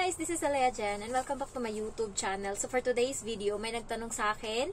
guys, this is Alea Jen and welcome back to my YouTube channel. So for today's video, may nagtanong sa akin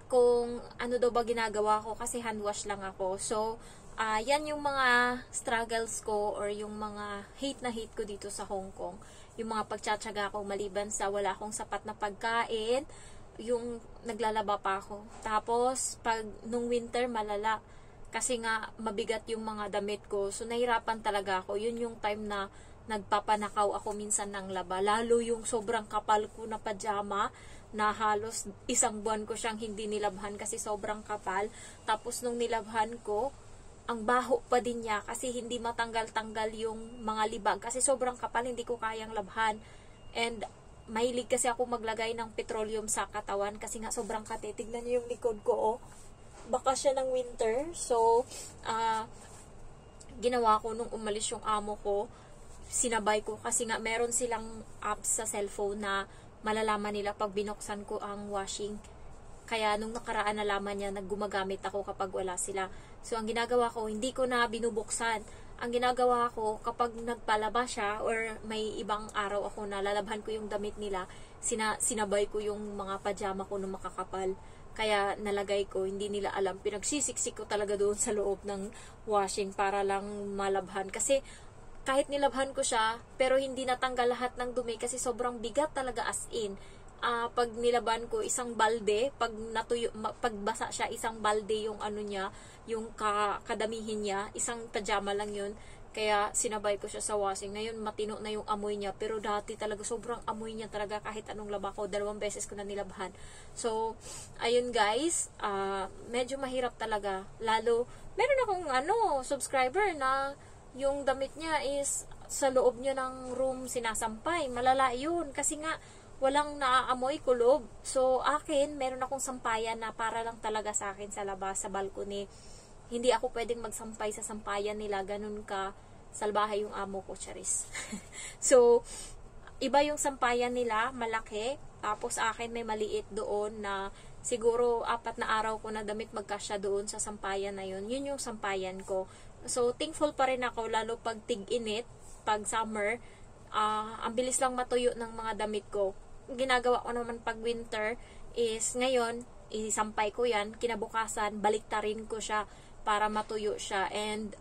kung ano daw ba ginagawa ko kasi hand wash lang ako. So, yan yung mga struggles ko or yung mga hate ko dito sa Hong Kong. Yung mga pagtsatsaga ko maliban sa wala akong sapat na pagkain, yung naglalaba pa ako. Tapos, nung winter malala kasi nga mabigat yung mga damit ko. So, nahirapan talaga ako. Yun yung time na nagpapanakaw ako minsan ng laba. Lalo yung sobrang kapal ko na pajama na halos isang buwan ko siyang hindi nilabhan kasi sobrang kapal. Tapos nung nilabhan ko, ang baho pa din niya kasi hindi matanggal-tanggal yung mga libag. Kasi sobrang kapal, hindi ko kayang labhan. And mahilig kasi ako maglagay ng petroleum sa katawan kasi nga sobrang kate. Tignan niyo yung likod ko, oh. Baka siya ng winter. So, ginawa ko nung umalis yung amo ko, sinabay ko kasi nga meron silang apps sa cellphone na malalaman nila pag binuksan ko ang washing. Kaya nung nakaraan nalaman niya, naggumagamit ako kapag wala sila. So ang ginagawa ko, hindi ko na binubuksan. Ang ginagawa ko, kapag nagpalaba siya or may ibang araw ako na lalabhan ko yung damit nila, sinabay ko yung mga pajama ko na makakapal. Kaya nalagay ko, hindi nila alam. Pinagsisiksik ko talaga doon sa loob ng washing para lang malabhan. Kasi kahit nilabhan ko siya, pero hindi natanggal lahat ng dumi kasi sobrang bigat talaga as in. Pag nilaban ko, isang balde, pag basa siya, isang balde yung ano niya, yung kadamihin niya, isang pajama lang yun. Kaya sinabay ko siya sa washing. Ngayon matino na yung amoy niya, pero dati talaga sobrang amoy niya talaga kahit anong laba ko. 2 beses ko na nilabhan. So, ayun guys, medyo mahirap talaga. Lalo, meron akong subscriber na yung damit niya is sa loob niya ng room sinasampay. Malala yun. Kasi nga, walang naaamoy kulob. So, akin, meron akong sampayan na para lang talaga sa akin sa labas, sa balcony. Hindi ako pwedeng magsampay sa sampayan nila. Ganun ka salbahay yung amo ko, charis. So, iba yung sampayan nila, malaki. Tapos, akin may maliit doon na siguro 4 na araw ko na damit magkasya doon sa sampayan na yun. Yun yung sampayan ko. So, thankful pa rin ako, lalo pag tig-init, pag summer, ang bilis lang matuyo ng mga damit ko. Ginagawa ko naman pag winter is, ngayon, isampay ko yan, kinabukasan, baliktarin ko siya para matuyo siya. And,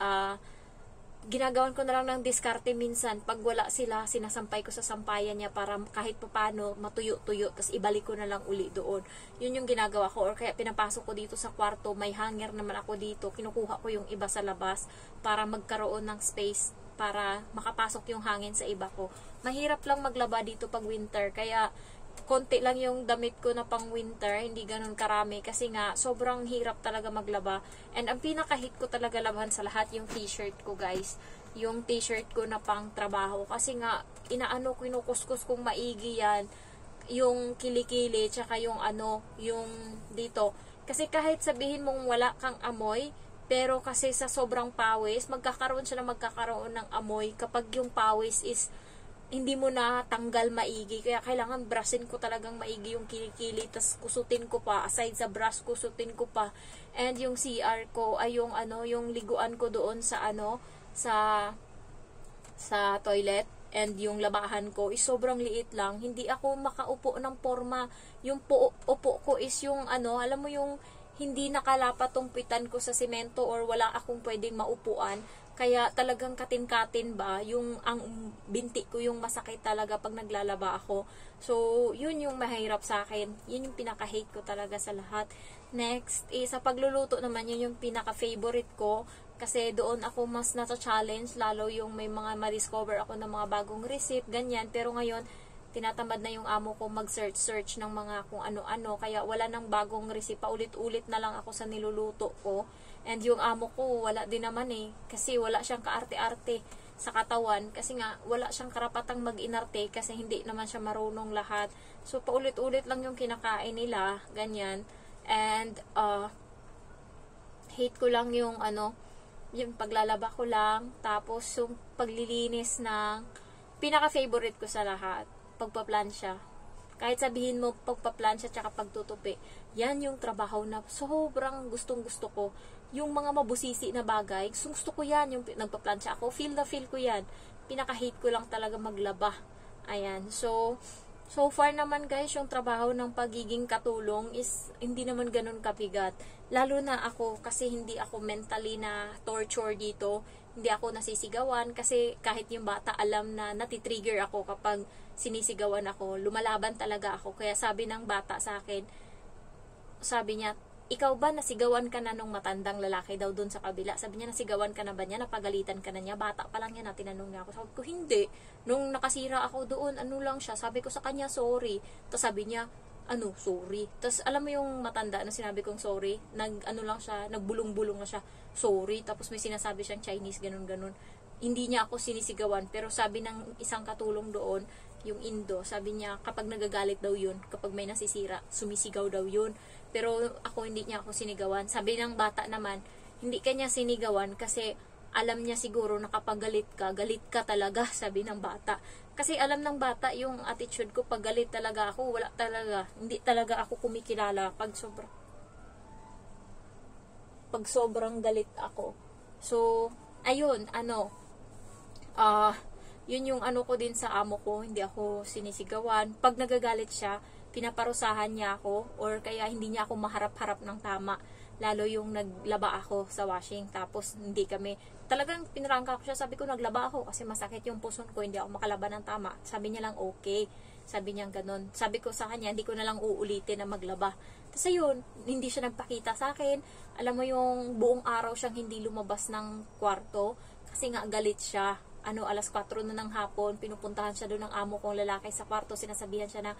ginagawan ko na lang ng diskarte minsan, pag wala sila, sinasampay ko sa sampayan niya para kahit papano matuyo-tuyo, tapos ibalik ko na lang uli doon. Yun yung ginagawa ko, or kaya pinapasok ko dito sa kwarto, may hanger naman ako dito, kinukuha ko yung iba sa labas para magkaroon ng space para makapasok yung hangin sa iba ko. Mahirap lang maglaba dito pag winter, kaya konti lang yung damit ko na pang winter, hindi ganun karami kasi nga sobrang hirap talaga maglaba. And ang pinaka-hit ko talaga laban sa lahat yung t-shirt ko, guys. Yung t-shirt ko na pang trabaho kasi nga kinukuskus kong maigi yan, yung kilikili tsaka yung yung dito. Kasi kahit sabihin mong wala kang amoy, pero kasi sa sobrang pawis, magkakaroon ng amoy kapag yung pawis is hindi mo na tanggal maigi. Kaya kailangan brushin ko talagang maigi yung kilikili, tas kusutin ko pa. Aside sa brush, kusutin ko pa. And yung CR ko ay yung yung liguan ko doon sa sa toilet. And yung labahan ko is sobrang liit lang. Hindi ako makaupo ng forma. Yung upo ko is yung alam mo yung hindi nakalapat tong pitan ko sa semento or wala akong pwedeng maupuan. Kaya talagang katin-katin ba, yung ang binti ko yung masakit talaga pag naglalaba ako. So, yun yung mahirap sa akin. Yun yung pinaka-hate ko talaga sa lahat. Next, sa pagluluto naman, yun yung pinaka-favorite ko. Kasi doon ako mas nata-challenge, lalo yung may mga ma-discover ako ng mga bagong recipe, ganyan. Pero ngayon, tinatamad na yung amo ko mag-search ng mga kung ano-ano. Kaya wala nang bagong recipe. Ulit-ulit na lang ako sa niluluto ko. And yung amo ko, wala din naman kasi wala siyang kaarte-arte sa katawan. Kasi nga, wala siyang karapatang mag-inarte kasi hindi naman siya marunong lahat. So, paulit-ulit lang yung kinakain nila, ganyan. And, hate ko lang yung yung paglalaba ko lang. Tapos, yung paglilinis ng pinaka-favorite ko sa lahat, pagpaplansya. Kahit sabihin mo pagpaplansya tsaka pagtutupi, yan yung trabaho na sobrang gustong-gusto ko. Yung mga mabusisi na bagay, gusto ko yan. Yung nagpaplansya ako, feel ko yan. Pinaka-hate ko lang talaga maglaba. Ayan. So far naman guys, yung trabaho ng pagiging katulong is hindi naman ganun kabigat. Lalo na ako, kasi hindi ako mentally na torture dito. Hindi ako nasisigawan kasi kahit yung bata alam na natitrigger ako kapag sinisigawan ako. Lumalaban talaga ako. Kaya sabi ng bata sa akin, sabi niya, ikaw ba nasigawan ka na nung matandang lalaki daw dun sa kabila? Sabi niya, nasigawan ka na ba niya? Napagalitan ka na niya? Bata pa lang yan na tinanong niya ako. Sabi ko, hindi. Nung nakasira ako doon, ano lang siya. Sabi ko sa kanya, sorry. Tapos sabi niya, ano, sorry. Tapos alam mo yung matanda na sinabi kong sorry? Ano lang siya, nagbulong-bulong na siya, sorry. Tapos may sinasabi siyang Chinese, ganun-ganun. Hindi niya ako sinisigawan. Pero sabi ng isang katulong doon, yung Indo, sabi niya, kapag nagagalit daw yun, kapag may nasisira, sumisigaw daw yun. Pero ako, hindi niya ako sinigawan. Sabi ng bata naman, hindi kanya sinigawan kasi alam niya siguro na kapag galit ka talaga, sabi ng bata. Kasi alam ng bata yung attitude ko, pag galit talaga ako, wala talaga. Hindi talaga ako kumikilala pag sobrang galit ako. So, ayun, yun yung ano ko din sa amo ko, hindi ako sinisigawan. Pag nagagalit siya, pinaparusahan niya ako, or kaya hindi niya ako maharap-harap ng tama. Lalo yung naglaba ako sa washing, tapos hindi kami, talagang pinarangka ko siya, sabi ko naglaba ako kasi masakit yung puson ko, hindi ako makalaba ng tama. Sabi niya lang okay, sabi niya ganun. Sabi ko sa kanya, hindi ko na lang uulitin na maglaba. Tapos ayun, hindi siya nagpakita sa akin. Alam mo yung buong araw siyang hindi lumabas ng kwarto, kasi nga galit siya. Alas 4 na ng hapon, pinupuntahan siya doon ng amo kong lalaki sa kwarto, sinasabihan siya na,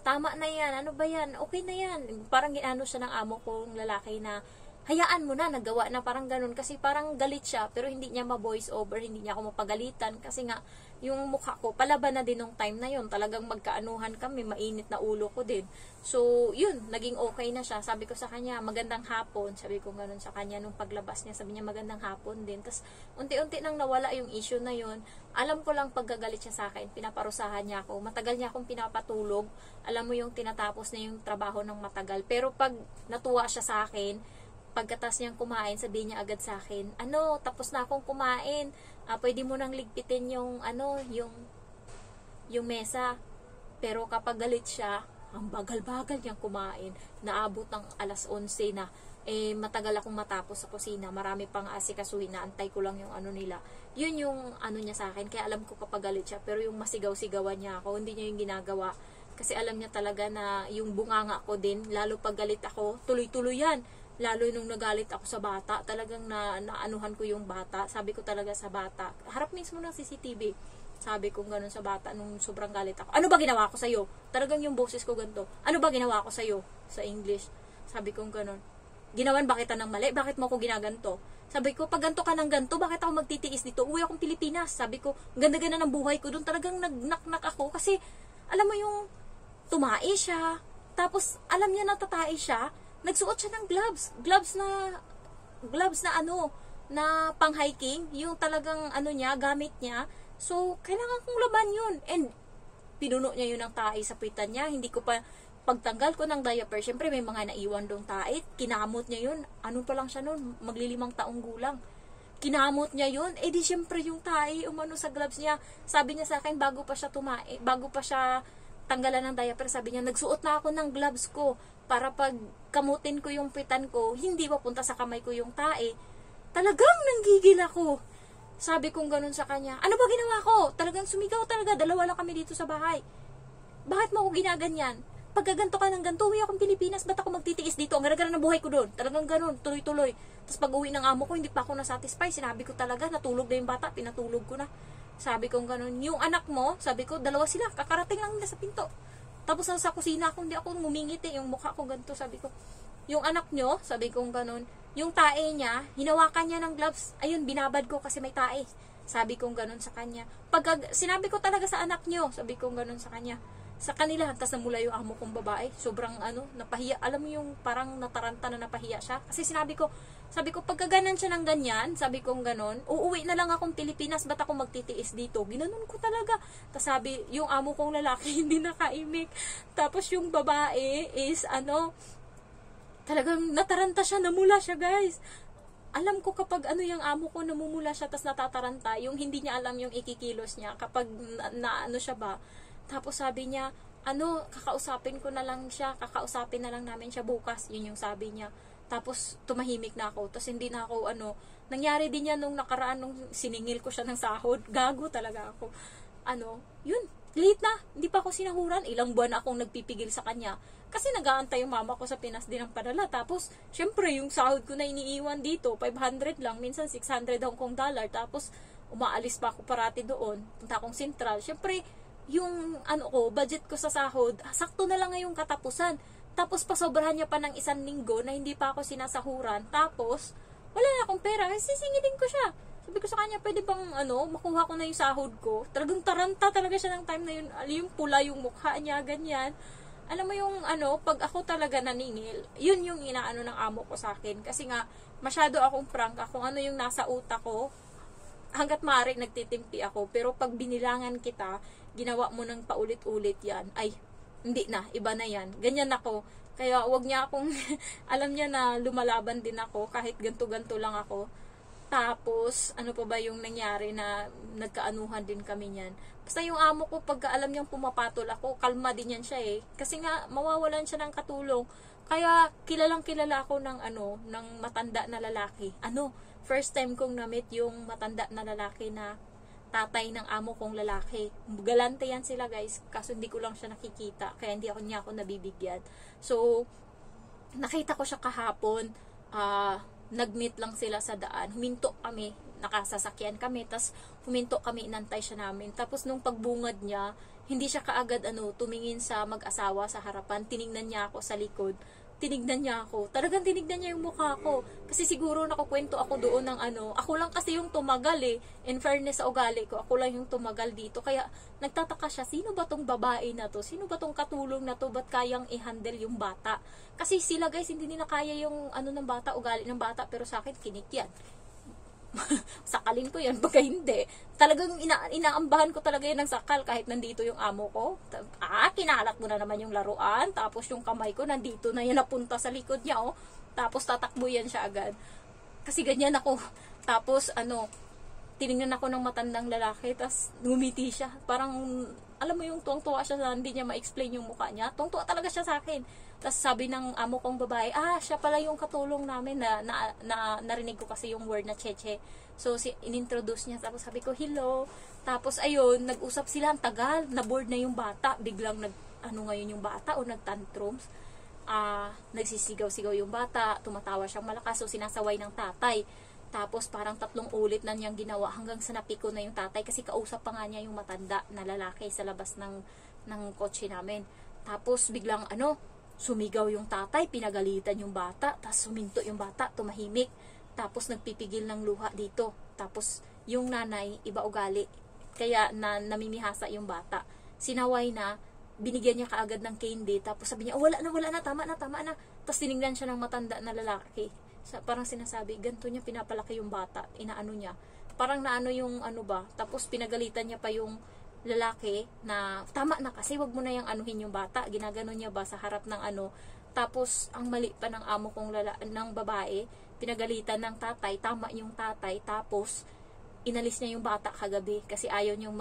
tama na yan, ano ba yan, okay na yan. Parang ginano siya ng amo kong lalaki na, hayaan mo na, nagawa na, parang ganun. Kasi parang galit siya, pero hindi niya ma-voice over, hindi niya ako mapagalitan. Kasi nga, yung mukha ko, palaban na din nung time na yun. Talagang magkaanuhan kami, mainit na ulo ko din. So, yun, naging okay na siya. Sabi ko sa kanya, magandang hapon. Sabi ko ganun sa kanya, nung paglabas niya, sabi niya, magandang hapon din. Tapos, unti-unti nang nawala yung issue na yun. Alam ko lang pagkagalit siya sa akin, pinaparusahan niya ako. Matagal niya akong pinapatulog. Alam mo yung tinatapos na yung trabaho ng matagal. Pero pag natuwa siya sa akin, pagkatas niyang kumain, sabihin niya agad sa akin, tapos na akong kumain. Pwede mo nang ligpitin yung, yung mesa. Pero kapag galit siya, ang bagal-bagal niyang kumain. Naabot ng alas 11 na. Matagal akong matapos sa kusina. Marami pang asikasuhin na. Antay ko lang yung nila. Yun yung niya sa akin. Kaya alam ko kapag galit siya. Pero yung masigaw-sigawan niya ako, hindi niya yung ginagawa. Kasi alam niya talaga na yung bunganga ko din, lalo pag galit ako, tuloy-tuloy yan. Lalo nung nagalit ako sa bata, talagang naanuhan ko yung bata. Sabi ko talaga sa bata, harap mismo ng CCTV. Sabi ko gano'n sa bata nung sobrang galit ako. Ano ba ginawa ko sa'yo? Talagang yung boses ko ganito. Ano ba ginawa ko sa'yo? Sa English. Sabi ko gano'n. Ginawan ba kita ng mali? Bakit mo ako ginaganto? Sabi ko, pag ganto ka ng ganto, bakit ako magtitiis dito? Uwi akong Pilipinas. Sabi ko, ganda-ganda ng buhay ko doon. Talagang nag-knock-knock ako. Kasi, alam mo yung tumae siya. Tapos, alam niya na tatae siya. Nagsuot siya ng gloves. Gloves na na pang-hiking. Yung talagang niya, gamit niya. So, kailangan kong laban yun. And, pinuno niya yun ng tae sa puwitan niya. Hindi ko pa, pagtanggal ko ng diaper, syempre may mga naiwan dong tae. Kinamot niya yun. Ano pa lang siya nun? Maglilimang taong gulang. Kinamot niya yun. Di syempre yung tae, sa gloves niya. Sabi niya sa akin, bago pa siya tanggalan ng diaper, sabi niya, nagsuot na ako ng gloves ko para pag kamutin ko yung pitan ko, hindi mapunta sa kamay ko yung tae. Talagang nanggigil ako. Sabi kong ganun sa kanya, ano ba ginawa ko? Talagang sumigaw talaga, dalawa lang kami dito sa bahay. Bakit mo ako ginaganyan? Pagkaganto ka ng ganto, uwi akong Pilipinas, ba't ako magtitiis dito? Ang gara-gara ng buhay ko doon. Talagang ganun, tuloy-tuloy. Tapos pag uwi ng amo ko, hindi pa ako nasatisfy. Sinabi ko talaga, natulog na yung bata, pinatulog ko na. Sabi kong ganun, yung anak mo, sabi ko, dalawa sila, kakarating lang nila sa pinto. Tapos sa kusina ako, hindi ako ngumingiti, yung mukha ko ganito, sabi ko, yung anak nyo, sabi kong ganun, yung tae niya, hinawakan niya ng gloves, ayun, binabad ko kasi may tae. Sabi kong ganun sa kanya. Sinabi ko talaga sa anak nyo, sabi kong ganun sa kanya. Sa kanila, tas namula yung amo kong babae, sobrang napahiya, alam mo yung parang nataranta na napahiya siya. Kasi sabi ko, pagkaganan siya ng ganyan, sabi kong ganun, uuwi na lang akong Pilipinas, ba't ako magtitiis dito? Ginanon ko talaga. Tas sabi, yung amo kong lalaki, hindi nakaimik. Tapos yung babae is, talagang nataranta siya, namula siya, guys. Alam ko kapag yung amo ko namumula siya, tas natataranta, yung hindi niya alam yung ikikilos niya, kapag siya ba, Tapos sabi niya, kakausapin na lang namin siya bukas. Yun yung sabi niya. Tapos tumahimik na ako. Tapos hindi na ako, nangyari din yan nung nakaraan, nung siningil ko siya ng sahod. Gago talaga ako. Yun, late na. Hindi pa ako sinahuran. Ilang buwan akong nagpipigil sa kanya. Kasi nag-aantay yung mama ko sa Pinas din ang padala. Tapos, syempre, yung sahod ko na iniiwan dito, 500 lang, minsan 600 Hong Kong dollar. Tapos, umaalis pa ako parati doon. Punta akong Sentral. Syempre, yung budget ko sa sahod, sakto na lang ngayong katapusan. Tapos pasobrahan niya pa ng 1 linggo na hindi pa ako sinasahuran. Tapos, wala na akong pera. Kasi sisingilin ko siya. Sabi ko sa kanya, pwede bang makuha ko na yung sahod ko? Talagang taranta talaga siya ng time na yun. Yung pula yung mukha niya, ganyan. Alam mo yung pag ako talaga naningil, yun yung inaano ng amo ko sa akin. Kasi nga, masyado akong prangka kung ano yung nasa utak ko. Hanggat maaari nagtitimpi ako. Pero pag binilangan kita, ginawa mo ng paulit-ulit yan, ay, hindi na, iba na yan. Ganyan ako. Kaya wag niya akong, alam niya na lumalaban din ako, kahit ganto-ganto lang ako. Tapos, ano pa ba yung nangyari na nagkaanuhan din kami niyan. Basta yung amo ko, pagka alam niyang pumapatol ako, kalma din yan siya eh. Kasi nga, mawawalan siya ng katulong. Kaya, kilalang kilala ako ng ng matanda na lalaki. First time kong na-meet yung matanda na lalaki na tatay ng amo kong lalaki. Galante yan sila guys, kaso hindi ko lang siya nakikita, kaya hindi niya ako nabibigyan. So, nakita ko siya kahapon, nag-meet lang sila sa daan, huminto kami, nakasasakyan kami, tas huminto kami, inantay siya namin. Tapos nung pagbungad niya, hindi siya kaagad tumingin sa mag-asawa sa harapan, tinignan niya ako sa likod. Tinignan niya ako. Talagang tinignan niya yung mukha ko. Kasi siguro nakukwento ako doon ng ako lang kasi yung tumagal eh. In fairness sa ugali ko, ako lang yung tumagal dito. Kaya nagtataka siya, sino ba tong babae na to? Sino ba tong katulong na to? Ba't kayang i-handle yung bata? Kasi sila guys, hindi nila kaya yung ng bata, ugali ng bata. Pero sa akin, kinik yan. Sakalin ko yan, baka hindi. Talagang inaambahan ko talaga yan ng sakal kahit nandito yung amo ko. Kinalat mo na naman yung laruan, tapos yung kamay ko nandito na yan, napunta sa likod niya, tapos tatakbo yan siya agad. Kasi ganyan ako. Tapos tinignan ako ng matandang lalaki, tapos ngumiti siya. Parang, alam mo yung tuwang-tuwa siya na hindi niya ma-explain yung mukha niya. Tuwang-tuwa talaga siya sa akin. Tapos sabi ng amo kong babae, siya pala yung katulong namin na narinig ko kasi yung word na cheche. So, inintroduce niya. Tapos sabi ko, hello. Tapos, ayun, nag-usap sila ang tagal. Na-board na yung bata. Biglang ngayon yung bata o nag-tantrums. Nagsisigaw-sigaw yung bata. Tumatawa siyang malakas. So, sinasaway ng tatay. Tapos, parang 3 ulit na niyang ginawa hanggang sa napiko na yung tatay. Kasi kausap pa nga niya yung matanda na lalaki sa labas ng kotse namin. Tapos, biglang sumigaw yung tatay, pinagalitan yung bata, tapos suminto yung bata, tumahimik, tapos nagpipigil ng luha dito. Tapos yung nanay, iba ugali, kaya namimihasa yung bata. Sinaway na, binigyan niya kaagad ng candy, tapos sabi niya, wala na, tama na. Tapos tinignan siya ng matanda na lalaki. Parang sinasabi, ganito niya pinapalaki yung bata, inaano niya. Parang naano yung tapos pinagalitan niya pa yung lalaki na tama na kasi, wag mo na yung anuhin yung bata, ginaganon niya ba sa harap ng tapos ang mali pa ng amo kong ng babae, pinagalitan ng tatay, tama yung tatay, tapos inalis niya yung bata kagabi kasi ayaw niyang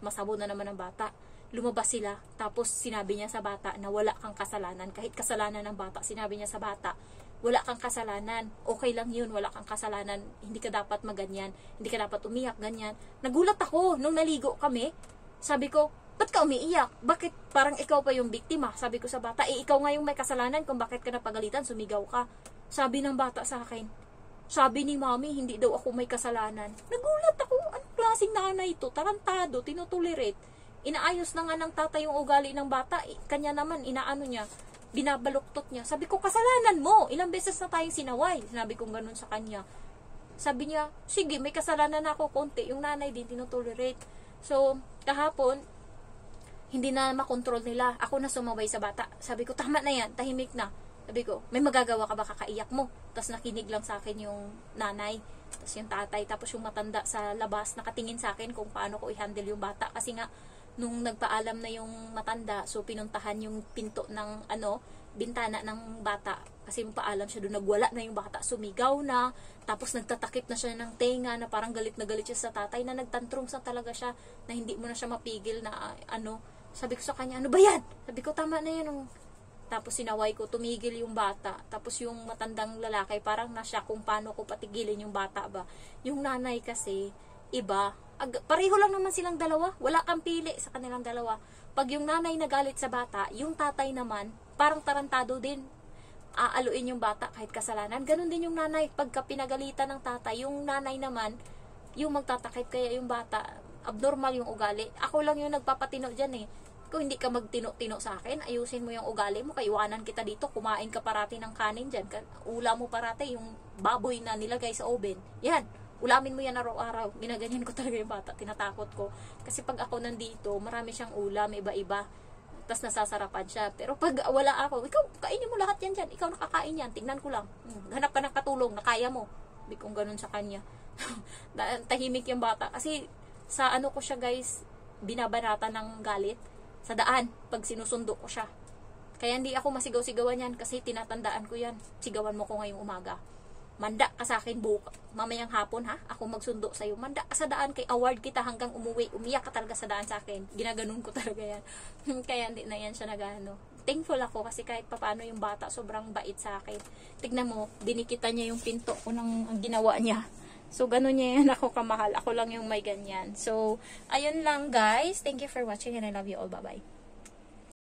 masabo na naman ng bata. Lumabas sila, tapos sinabi niya sa bata na wala kang kasalanan, kahit kasalanan ng bata, sinabi niya sa bata, wala kang kasalanan, okay lang yun, wala kang kasalanan, hindi ka dapat maganyan, hindi ka dapat umiyak, ganyan. Nagulat ako nung naligo kami, sabi ko, ba't ka umiiyak? Bakit parang ikaw pa yung biktima? Sabi ko sa bata, ikaw nga yung may kasalanan kung bakit ka napagalitan, sumigaw ka. Sabi ng bata sa akin, sabi ni mami, hindi daw ako may kasalanan. Nagulat ako, anong klaseng nanay ito? Tarantado, tinutolerate. Inaayos na nga ng tatay yung ugali ng bata, kanya naman, inaano niya, binabaluktot niya. Sabi ko, kasalanan mo. Ilang beses na tayong sinaway. Sinabi kong ganun sa kanya. Sabi niya, sige, may kasalanan na ako konti. Yung nanay din, tinutolerate. So, kahapon, hindi na makontrol nila. Ako na sumaway sa bata. Sabi ko, tama na yan, tahimik na. Sabi ko, may magagawa ka ba, kakaiyak mo? Tapos nakinig lang sa akin yung nanay. Tapos yung tatay. Tapos yung matanda sa labas, nakatingin sa akin kung paano ko i-handle yung bata. Kasi nga, nung nagpaalam na yung matanda, so pinuntahan yung pinto ng bintana ng bata. Kasi paalam siya doon, nagwala na yung bata, sumigaw na, tapos nagtatakip na siya ng tenga, na parang galit na galit siya sa tatay, na nagtantrums na talaga siya, na hindi mo na siya mapigil na sabi ko sa kanya, ano ba yan? Sabi ko, tama na yan. Tapos sinaway ko, tumigil yung bata. Tapos yung matandang lalaki, parang nasya kung paano ko patigilin yung bata ba. Yung nanay kasi, iba. Pareho lang naman silang dalawa. Wala kang pili sa kanilang dalawa. Pag yung nanay nagalit sa bata, yung tatay naman, parang tarantado din. Aaluin yung bata kahit kasalanan. Ganon din yung nanay. Pagka pinagalitan ng tatay, yung nanay naman, yung magtatakip kaya yung bata, abnormal yung ugali. Ako lang yung nagpapatino dyan eh. Kung hindi ka magtino-tino sa akin, ayusin mo yung ugali mo, kaiwanan kita dito, kumain ka parati ng kanin dyan, ula mo parati yung baboy na nilagay sa oven. Yan, ulamin mo yan araw-araw. Ginaganyan ko talaga yung bata, tinatakot ko. Kasi pag ako nandito, marami siyang ulam, iba-iba. Tapos nasasarapan siya. Pero pag wala ako, ikaw, kainin mo lahat yan dyan. Ikaw nakakain yan, tignan ko lang. Hanap ka ng katulong, na kaya mo. Sabi kong ganun sa kanya. Tahimik yung bata. Kasi sa ko siya guys, binabanata ng galit. Sa daan, pag sinusundo ko siya. Kaya hindi ako masigaw-sigawan yan kasi tinatandaan ko yan. Sigawan mo ko ngayong umaga. Manda ka sa akin mamayang hapon ha. Ako magsundo sa'yo. Manda ka sa daan kay award kita hanggang umuwi. Umiyak ka talaga sa daan sa akin. Ginaganon ko talaga yan. Kaya hindi na yan siya nagano. Thankful ako kasi kahit papaano yung bata sobrang bait sa akin. Tignan mo, dinikita niya yung pinto ko ng ginawa niya. So, ganun niya yan ako kamahal. Ako lang yung may ganyan. So, ayun lang guys. Thank you for watching and I love you all. Bye-bye.